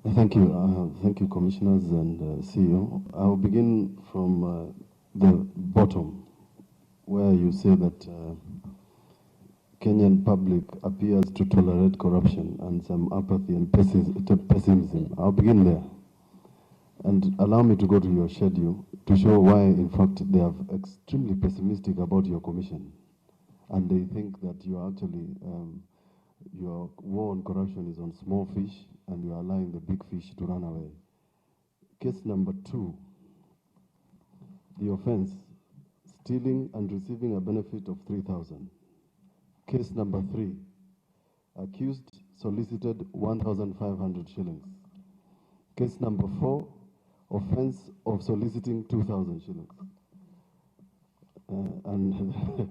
Thank you, commissioners and CEO. I'll begin from the bottom, where you say that Kenyan public appears to tolerate corruption and some apathy and pessimism. I'll begin there. And allow me to go to your schedule to show why, in fact, they are extremely pessimistic about your commission. And they think that you are actually, your war on corruption is on small fish and you are allowing the big fish to run away. Case number 2, the offense, stealing and receiving a benefit of 3,000. Case number 3, accused solicited 1,500 shillings. Case number 4, offense of soliciting 2,000 shillings. And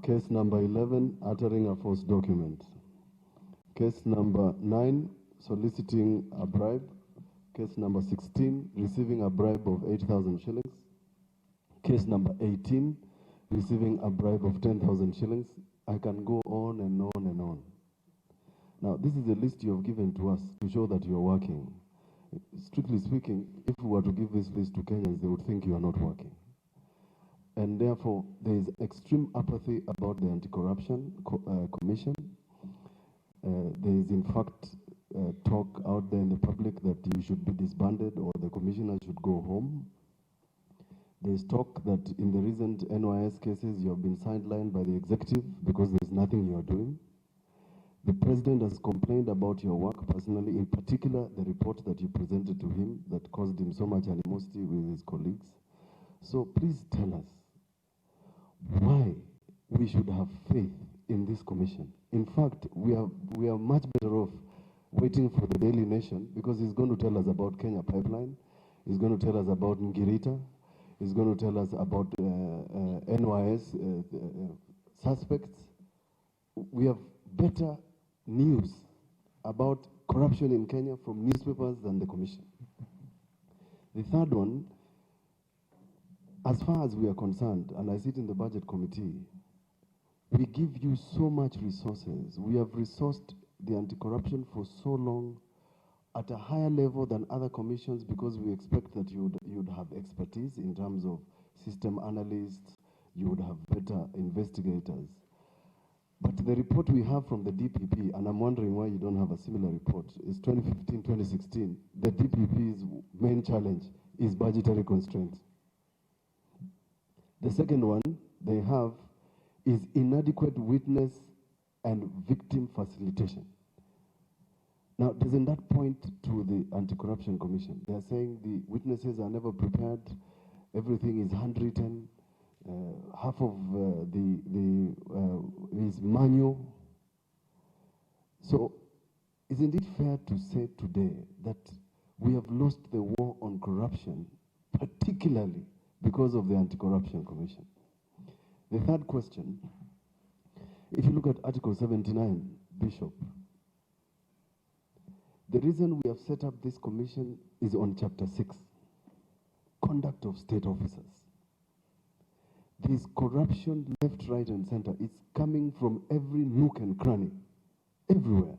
case number 11, uttering a false document. Case number 9, soliciting a bribe. Case number 16, receiving a bribe of 8,000 shillings. Case number 18, receiving a bribe of 10,000 shillings. I can go on and on and on. Now, this is the list you have given to us to show that you are working. Strictly speaking, if we were to give this list to Kenyans, they would think you are not working. And therefore, there is extreme apathy about the Anti-Corruption Commission. There is, in fact, talk out there in the public that you should be disbanded or the commissioner should go home. There is talk that in the recent NYS cases, you have been sidelined by the executive because there is nothing you are doing. The president has complained about your work personally, in particular the report that you presented to him that caused him so much animosity with his colleagues. So please tell us why we should have faith in this commission. In fact, we are much better off waiting for the Daily Nation, because he's going to tell us about Kenya Pipeline, he's going to tell us about Ngirita, he's going to tell us about NYS suspects. We have better news about corruption in Kenya from newspapers than the commission. The third one, as far as we are concerned, and I sit in the budget committee, we give you so much resources. We have resourced the anti-corruption for so long at a higher level than other commissions, because we expect that you'd have expertise in terms of system analysts, you would have better investigators. But the report we have from the DPP, and I'm wondering why you don't have a similar report, is 2015-2016. The DPP's main challenge is budgetary constraints. The second one they have is inadequate witness and victim facilitation. Now, doesn't that point to the Anti-Corruption Commission? They are saying the witnesses are never prepared, everything is handwritten, half of is manual. So, isn't it fair to say today that we have lost the war on corruption, particularly because of the Anti-Corruption Commission? The third question, if you look at Article 79, Bishop, the reason we have set up this commission is on Chapter 6, Conduct of State Officers. This corruption left, right, and center is coming from every nook and cranny, everywhere.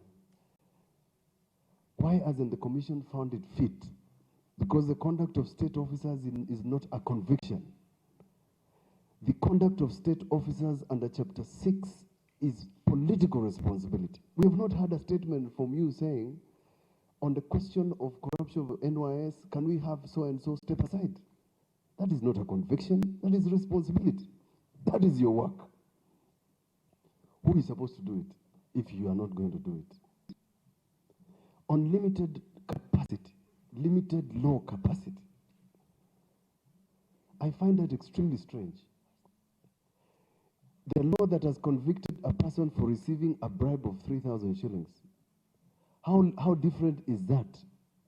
Why hasn't the commission found it fit? Because the conduct of state officers is not a conviction. The conduct of state officers under Chapter 6 is political responsibility. We have not had a statement from you saying, on the question of corruption of NYS, can we have so-and-so step aside? That is not a conviction, that is responsibility. That is your work. Who is supposed to do it if you are not going to do it? Unlimited capacity, limited law capacity. I find that extremely strange. The law that has convicted a person for receiving a bribe of 3,000 shillings, how different is that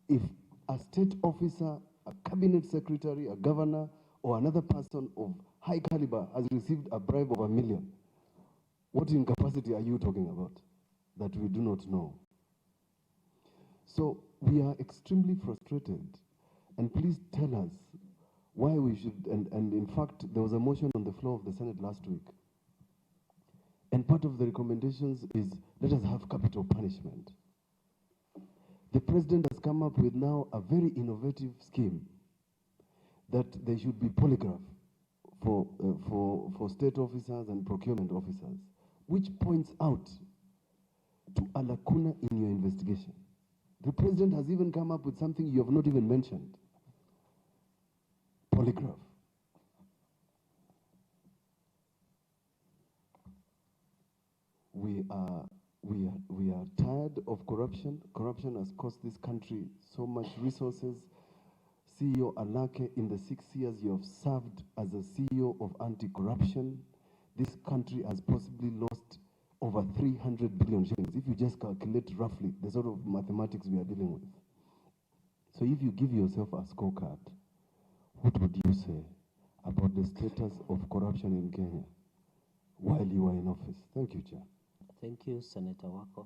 if a state officer, a cabinet secretary, a governor, or another person of high caliber has received a bribe of 1 million? What incapacity are you talking about that we do not know? So we are extremely frustrated, and please tell us why we should, and in fact, there was a motion on the floor of the Senate last week. And part of the recommendations is, let us have capital punishment. The president has come up with now a very innovative scheme that there should be polygraph for state officers and procurement officers, which points out to a lacuna in your investigation. The president has even come up with something you have not even mentioned. Polygraph. We are tired of corruption. Corruption has cost this country so much resources. CEO Alake, in the 6 years you have served as a CEO of anti-corruption, this country has possibly lost over 300 billion shillings, if you just calculate roughly the sort of mathematics we are dealing with. So if you give yourself a scorecard, what would you say about the status of corruption in Kenya while you are in office? Thank you, Chair. Thank you, Senator Wako.